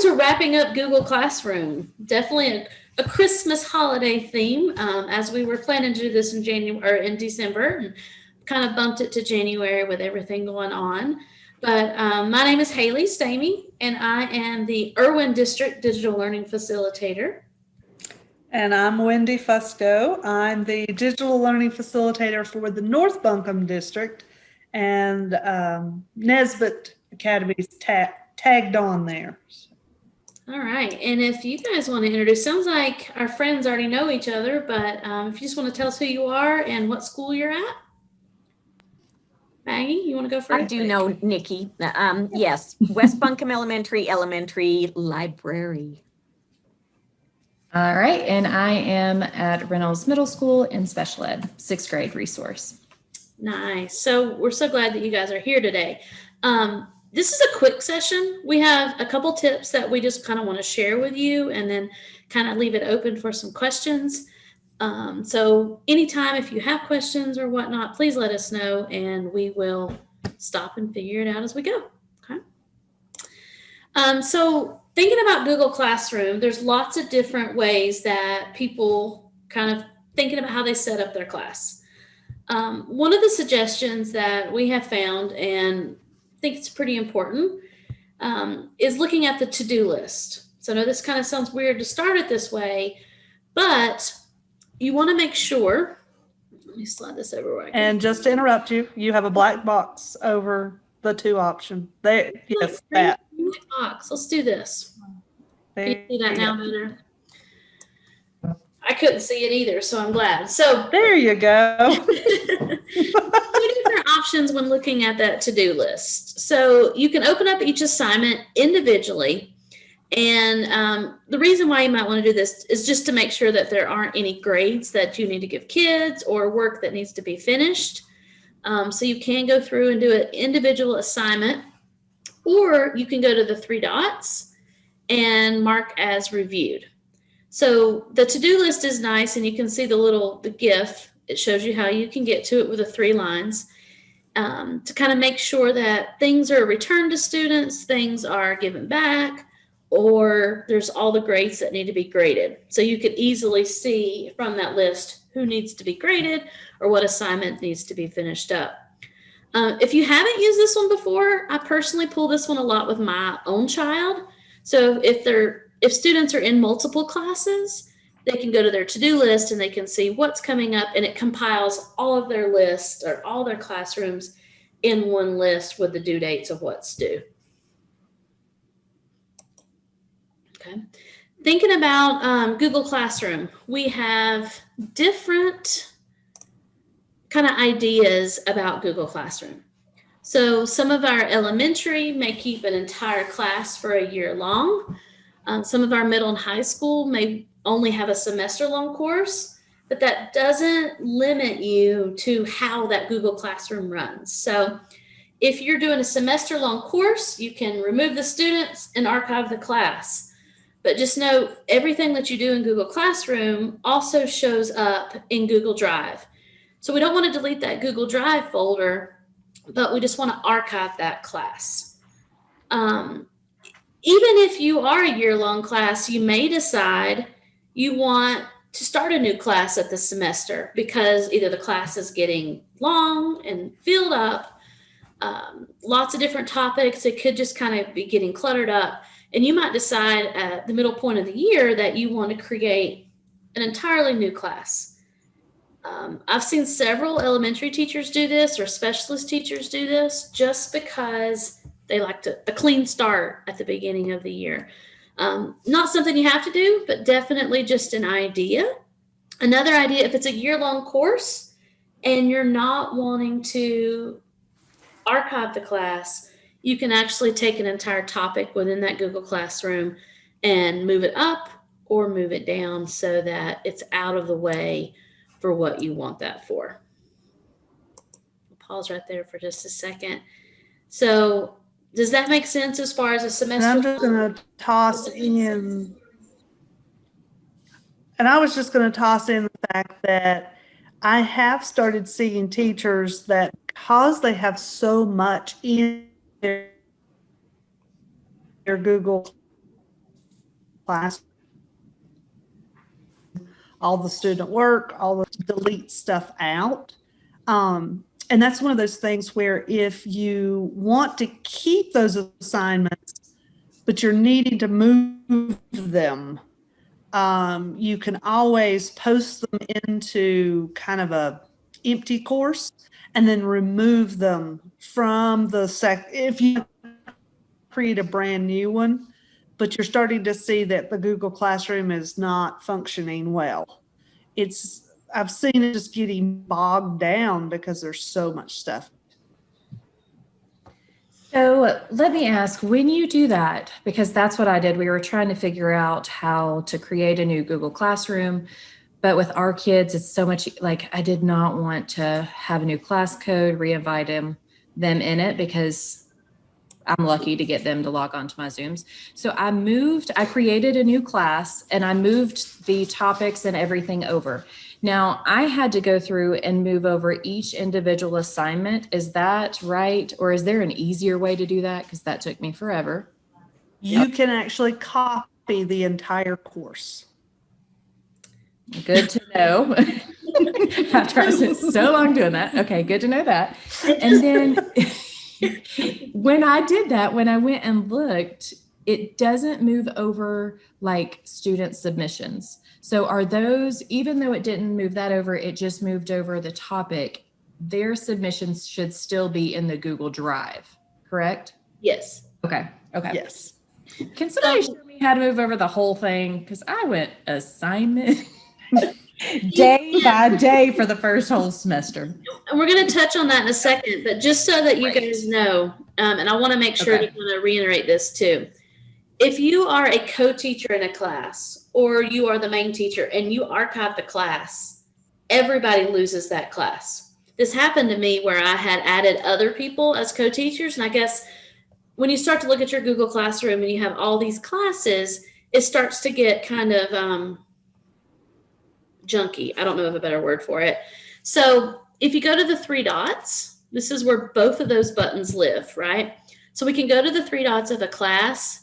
to wrapping up Google Classroom. Definitely a Christmas holiday theme, as we were planning to do this in January or in December, and kind of bumped it to January with everything going on. But my name is Haley Stamey, and I am the Irwin District Digital Learning Facilitator. And I'm Wendy Fusco. I'm the Digital Learning Facilitator for the North Buncombe District, and Nesbitt Academy's tagged on there. All right, and if you guys want to introduce, sounds like our friends already know each other, but if you just want to tell us who you are and what school you're at. Maggie, you want to go first? I do know Nikki. Yes, West Buncombe Elementary Library. All right, and I am at Reynolds Middle School in special ed, 6th grade resource. Nice. So we're so glad that you guys are here today. This is a quick session. We have a couple tips that we just kind of want to share with you and then kind of leave it open for some questions. So anytime if you have questions or whatnot, please let us know and we will stop and figure it out as we go. Okay. So thinking about Google Classroom, there's lots of different ways that people kind of thinking about how they set up their class. One of the suggestions that we have found, and I think it's pretty important, is looking at the to-do list. So I know this kind of sounds weird to start it this way, but you want to make sure, let me slide this over where I can. And just to interrupt you, you have a black box over the two option. There, yes, that. Black box. Let's do this. Can you see that now better? I couldn't see it either, so I'm glad. So there you go. Two different options when looking at that to-do list. So you can open up each assignment individually. And the reason why you might want to do this is just to make sure that there aren't any grades that you need to give kids or work that needs to be finished. So you can go through and do an individual assignment, or you can go to the 3 dots and mark as reviewed. So the to-do list is nice, and you can see the GIF. It shows you how you can get to it with the 3 lines to kind of make sure that things are returned to students, things are given back, or there's all the grades that need to be graded. So you could easily see from that list who needs to be graded or what assignment needs to be finished up. If you haven't used this one before, I personally pull this one a lot with my own child. So if students are in multiple classes, they can go to their to-do list and they can see what's coming up, and it compiles all of their lists or all their classrooms in one list with the due dates of what's due. Okay. Thinking about Google Classroom, we have different kind of ideas about Google Classroom. So some of our elementary may keep an entire class for a year long. Some of our middle and high school may only have a semester-long course, but that doesn't limit you to how that Google Classroom runs. So if you're doing a semester-long course, you can remove the students and archive the class. But just know everything that you do in Google Classroom also shows up in Google Drive. So we don't want to delete that Google Drive folder, but we just want to archive that class. Even if you are a year-long class, you may decide you want to start a new class at the semester because either the class is getting long and filled up, lots of different topics. It could just kind of be getting cluttered up. And you might decide at the middle point of the year that you want to create an entirely new class. I've seen several elementary teachers do this or specialist teachers do this just because they like a clean start at the beginning of the year. Not something you have to do, but definitely just an idea. Another idea, if it's a year-long course and you're not wanting to archive the class, you can actually take an entire topic within that Google Classroom and move it up or move it down so that it's out of the way for what you want that for. I'll pause right there for just a second. So does that make sense as far as a semester? And I'm just going to toss in, and I was just going to toss in the fact that I have started seeing teachers that because they have so much in their Google class, all the student work, all the delete stuff out. And that's one of those things where if you want to keep those assignments, but you're needing to move them, you can always post them into kind of a empty course and then remove them from the if you create a brand new one, but you're starting to see that the Google Classroom is not functioning well. I've seen it just getting bogged down because there's so much stuff. So let me ask, when you do that, because that's what I did, we were trying to figure out how to create a new Google Classroom, but with our kids, it's so much like I did not want to have a new class code, re-invite them in it because I'm lucky to get them to log on to my Zooms. So I created a new class and I moved the topics and everything over. Now I had to go through and move over each individual assignment. Is that right? Or is there an easier way to do that? Because that took me forever. You can actually copy the entire course. Good to know. After I spent so long doing that. Okay, good to know that. And then when I did that, when I went and looked, it doesn't move over like student submissions. So are those, even though it didn't move that over, it just moved over the topic, their submissions should still be in the Google Drive, correct? Yes. Okay. Yes. Can somebody show me how to move over the whole thing? Because I went assignment day by day for the first whole semester. And we're going to touch on that in a second, but just so that you Great. guys know, and I want to make sure Okay. to kind of reiterate this too. If you are a co-teacher in a class or you are the main teacher and you archive the class, everybody loses that class. This happened to me where I had added other people as co-teachers. And I guess when you start to look at your Google Classroom and you have all these classes, it starts to get kind of junky. I don't know of a better word for it. So if you go to the three dots, this is where both of those buttons live, right? So we can go to the three dots of a class.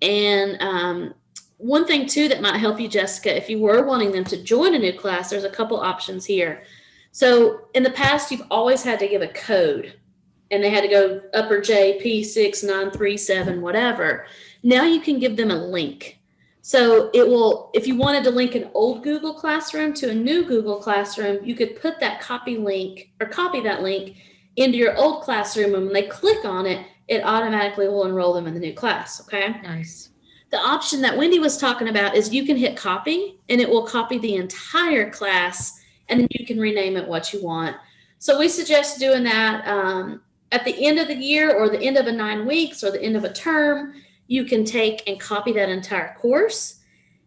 And one thing too that might help you, Jessica, if you were wanting them to join a new class, there's a couple options here. So in the past, you've always had to give a code and they had to go upper J, P6937, whatever. Now you can give them a link. So it will, if you wanted to link an old Google Classroom to a new Google Classroom, you could put that copy that link into your old classroom. And when they click on it, it automatically will enroll them in the new class. Okay. Nice. The option that Wendy was talking about is you can hit copy and it will copy the entire class and then you can rename it what you want. So we suggest doing that at the end of the year or the end of a 9 weeks or the end of a term. You can take and copy that entire course.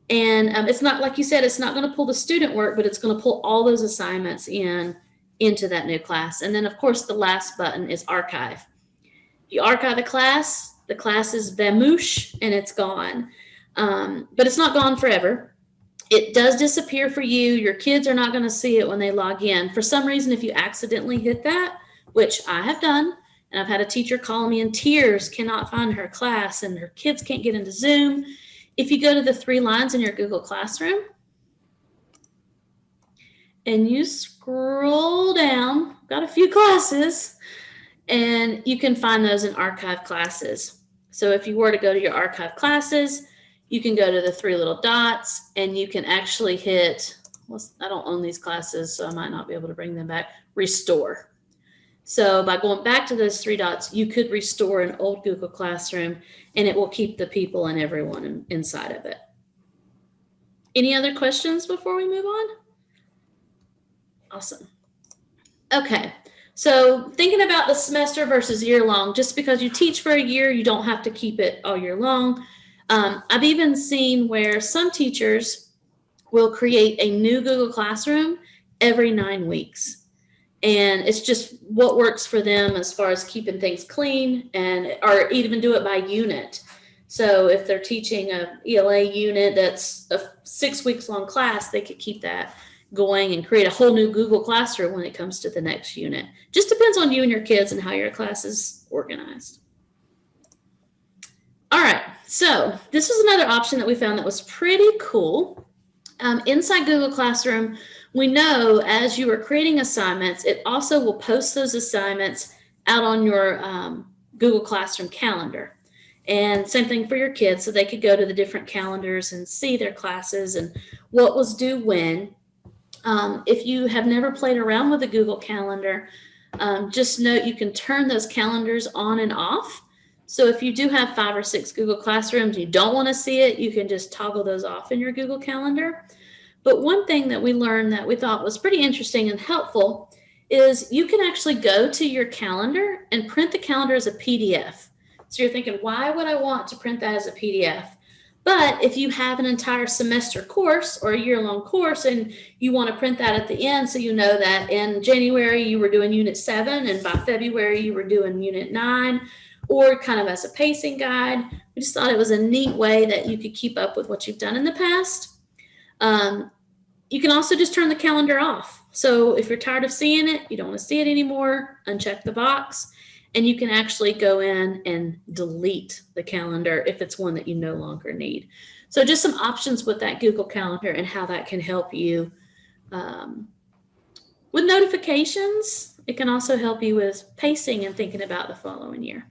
And it's not, like you said, it's not going to pull the student work, but it's going to pull all those assignments into that new class. And then, of course, the last button is archive. You archive the class is vamoosh and it's gone. But it's not gone forever. It does disappear for you. Your kids are not going to see it when they log in. For some reason, if you accidentally hit that, which I have done, and I've had a teacher call me in tears, cannot find her class, and her kids can't get into Zoom. If you go to the 3 lines in your Google Classroom and you scroll down, got a few classes, and you can find those in archive classes. So if you were to go to your archive classes, you can go to the 3 little dots and you can actually hit, I don't own these classes, so I might not be able to bring them back, restore. So by going back to those 3 dots, you could restore an old Google Classroom and it will keep the people and everyone inside of it. Any other questions before we move on? Awesome. Okay. So thinking about the semester versus year long, just because you teach for a year, you don't have to keep it all year long. I've even seen where some teachers will create a new Google Classroom every 9 weeks. And it's just what works for them as far as keeping things clean, or even do it by unit. So if they're teaching a ELA unit that's a 6 weeks long class, they could keep that going and create a whole new Google Classroom when it comes to the next unit. Just depends on you and your kids and how your class is organized. All right, so this was another option that we found that was pretty cool. Inside Google Classroom, we know as you are creating assignments, it also will post those assignments out on your Google Classroom calendar. And same thing for your kids, so they could go to the different calendars and see their classes and what was due when. If you have never played around with a Google Calendar, just note you can turn those calendars on and off. So if you do have 5 or 6 Google Classrooms, you don't want to see it, you can just toggle those off in your Google Calendar. But one thing that we learned that we thought was pretty interesting and helpful is you can actually go to your calendar and print the calendar as a PDF. So you're thinking, why would I want to print that as a PDF? But if you have an entire semester course or a year-long course and you want to print that at the end, so you know that in January you were doing Unit 7 and by February you were doing Unit 9, or kind of as a pacing guide, we just thought it was a neat way that you could keep up with what you've done in the past. You can also just turn the calendar off. So if you're tired of seeing it, you don't want to see it anymore, uncheck the box, and you can actually go in and delete the calendar if it's one that you no longer need. So just some options with that Google Calendar and how that can help you with notifications. It can also help you with pacing and thinking about the following year.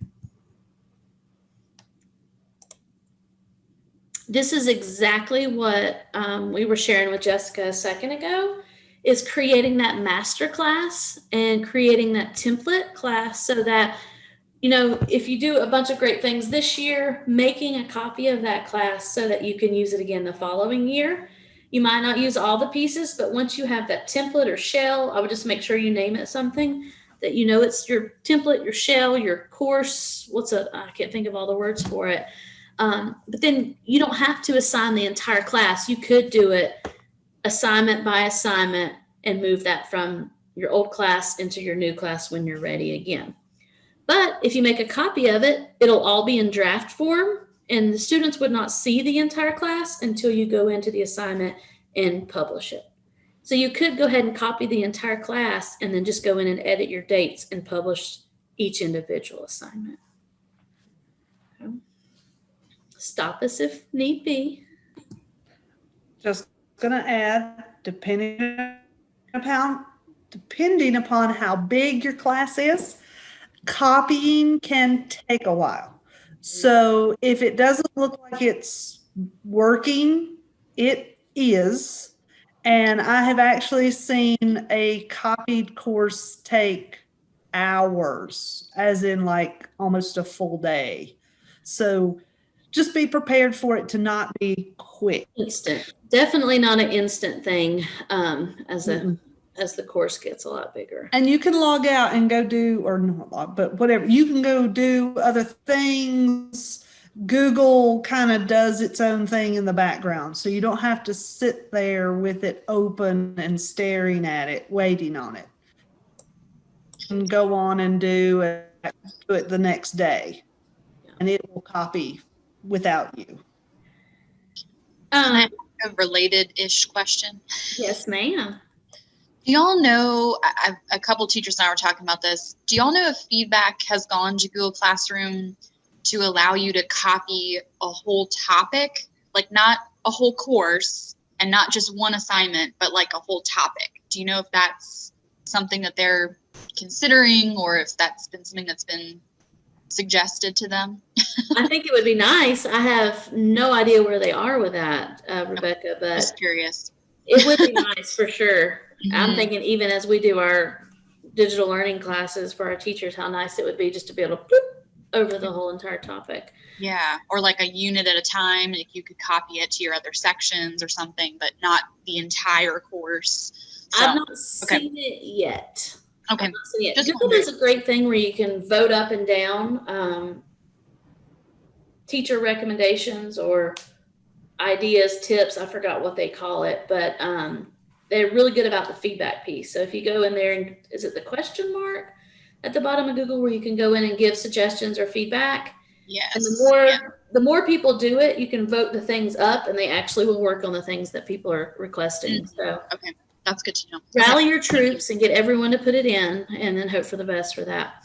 This is exactly what we were sharing with Jessica a second ago, is creating that master class and creating that template class so that, you know, if you do a bunch of great things this year, making a copy of that class so that you can use it again the following year. You might not use all the pieces, but once you have that template or shell, I would just make sure you name it something that you know it's your template, your shell, your course. I can't think of all the words for it. But then you don't have to assign the entire class. You could do it assignment by assignment and move that from your old class into your new class when you're ready again. But if you make a copy of it, it'll all be in draft form, and the students would not see the entire class until you go into the assignment and publish it. So you could go ahead and copy the entire class and then just go in and edit your dates and publish each individual assignment. Okay. Stop us if need be. Just going to add, depending upon how big your class is, copying can take a while. So if it doesn't look like it's working, it is. And I have actually seen a copied course take hours, as in like almost a full day. So just be prepared for it to not be quick. Instant. Definitely not an instant thing as the course gets a lot bigger. And you can log out and go do, or not log, but whatever. You can go do other things. Google kind of does its own thing in the background. So you don't have to sit there with it open and staring at it, waiting on it. You can go on and do it the next day. And it will copy without you. Can I ask a related-ish question? Yes, ma'am. Do y'all know, a couple teachers and I were talking about this, do y'all know if feedback has gone to Google Classroom to allow you to copy a whole topic, like not a whole course and not just one assignment, but like a whole topic? Do you know if that's something that they're considering or if that's been something that's been suggested to them? I think it would be nice. I have no idea where they are with that, Rebecca, but Just curious. It would be nice for sure. Mm-hmm. I'm thinking even as we do our digital learning classes for our teachers, how nice it would be just to be able to bloop over the whole entire topic. Yeah, or like a unit at a time, like you could copy it to your other sections or something, but not the entire course. So, I've not seen it yet. Okay. Google does a great thing where you can vote up and down teacher recommendations or ideas, tips. I forgot what they call it, but they're really good about the feedback piece. So if you go in there and is it the question mark at the bottom of Google where you can go in and give suggestions or feedback? Yes. And the more people do it, you can vote the things up and they actually will work on the things that people are requesting. So okay, that's good to know. Rally your troops and get everyone to put it in and then hope for the best for that.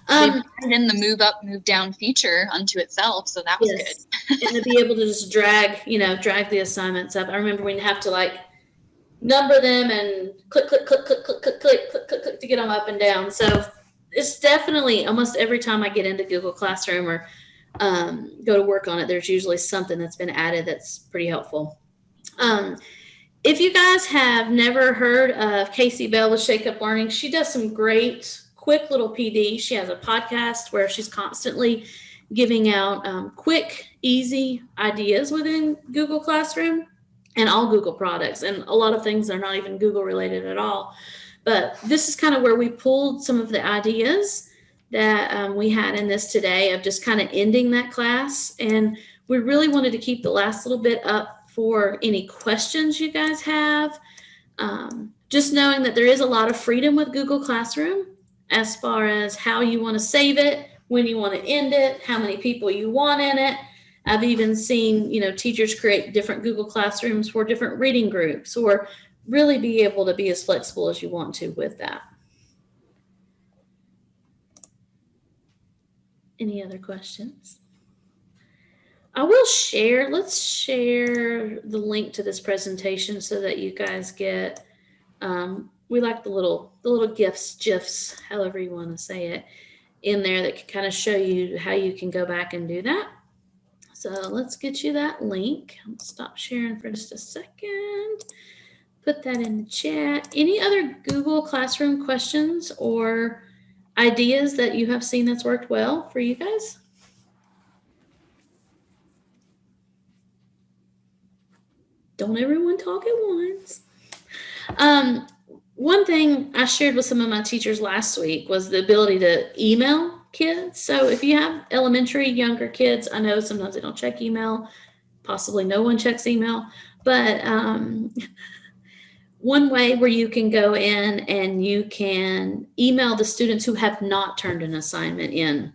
They Um, put in the move up, move down feature unto itself, so that was yes. And to be able to just drag the assignments up. I remember we'd have to like number them and click, click, click, click, click, click, click, click, click, click to get them up and down. So it's definitely almost every time I get into Google Classroom or go to work on it, there's usually something that's been added that's pretty helpful. If you guys have never heard of Casey Bell with Shake Up Learning, she does some great, quick little PD. She has a podcast where she's constantly giving out quick, easy ideas within Google Classroom and all Google products. And a lot of things are not even Google related at all. But this is kind of where we pulled some of the ideas that we had in this today of just kind of ending that class. And we really wanted to keep the last little bit up for any questions you guys have. Just knowing that there is a lot of freedom with Google Classroom as far as how you want to save it, when you want to end it, how many people you want in it. I've even seen, teachers create different Google Classrooms for different reading groups, or really be able to be as flexible as you want to with that. Any other questions? I will share, let's share the link to this presentation so that you guys get, we like the little GIFs, however you want to say it, in there that can kind of show you how you can go back and do that. So let's get you that link. I'll stop sharing for just a second. Put that in the chat. Any other Google Classroom questions or ideas that you have seen that's worked well for you guys? Don't everyone talk at once. One thing I shared with some of my teachers last week was the ability to email kids. So if you have elementary, younger kids, I know sometimes they don't check email, possibly no one checks email, but one way where you can go in and you can email the students who have not turned an assignment in.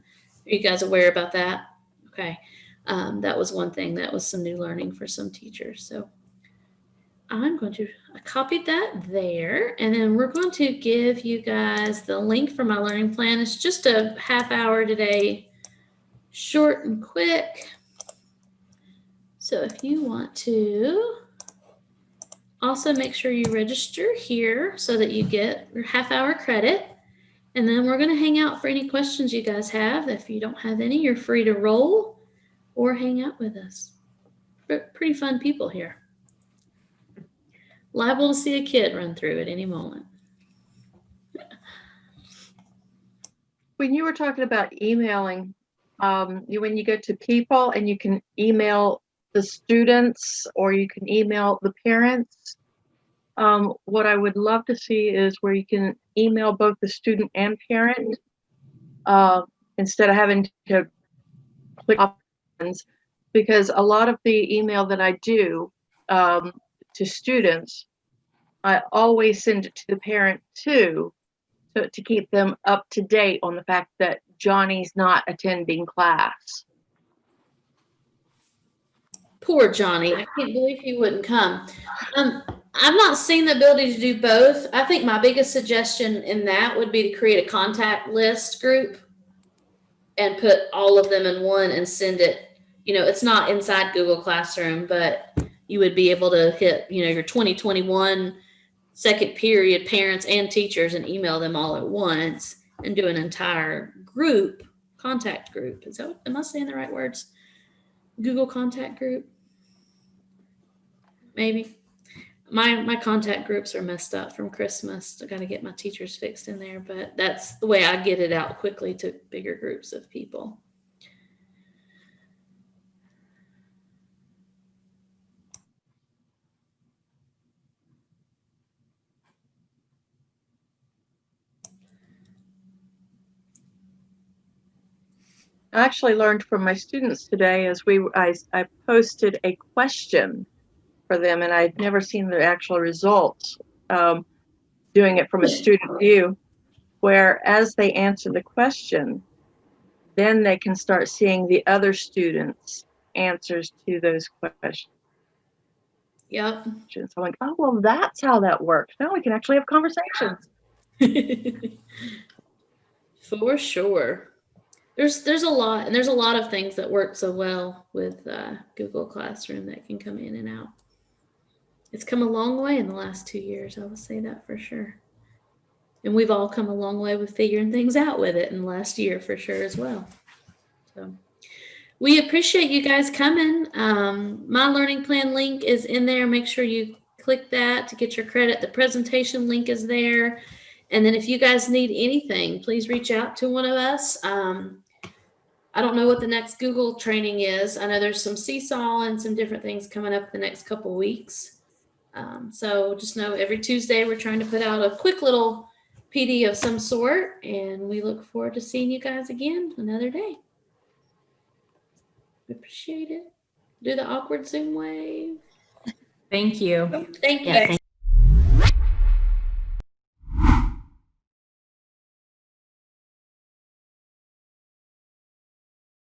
Are you guys aware about that? Okay. That was one thing. That was some new learning for some teachers. So I'm going to copy that there, and then we're going to give you guys the link for my learning plan. It's just a half hour today, short and quick. So if you want to also make sure you register here so that you get your half hour credit. And then we're going to hang out for any questions you guys have. If you don't have any, you're free to roll or hang out with us. But pretty fun people here. Liable to see a kid run through at any moment. When you were talking about emailing, when you go to people and you can email the students or you can email the parents, what I would love to see is where you can email both the student and parent instead of having to click options, because a lot of the email that I do to students, I always send it to the parent too, to keep them up to date on the fact that Johnny's not attending class. Poor Johnny. I can't believe he wouldn't come. I've not seen the ability to do both. I think my biggest suggestion in that would be to create a contact list group and put all of them in one and send it. It's not inside Google Classroom, but you would be able to hit, your 2021 second period parents and teachers and email them all at once and do an entire group, contact group. Am I saying the right words? Google contact group? Maybe. My contact groups are messed up from Christmas. I got to get my teachers fixed in there, but that's the way I get it out quickly to bigger groups of people. I actually learned from my students today as I posted a question for them, and I'd never seen the actual results doing it from a student view, where as they answer the question, then they can start seeing the other students' answers to those questions. Yep. I'm like, oh, well, that's how that works. Now we can actually have conversations. For sure. There's a lot, and there's a lot of things that work so well with Google Classroom that can come in and out. It's come a long way in the last 2 years. I will say that for sure. And we've all come a long way with figuring things out with it in the last year for sure as well. So we appreciate you guys coming. My learning plan link is in there. Make sure you click that to get your credit. The presentation link is there. And then if you guys need anything, please reach out to one of us. I don't know what the next Google training is. I know there's some Seesaw and some different things coming up the next couple weeks. So just know every Tuesday we're trying to put out a quick little PD of some sort, and we look forward to seeing you guys again another day. Appreciate it. Do the awkward Zoom wave. Thank you. Thank you. Yeah,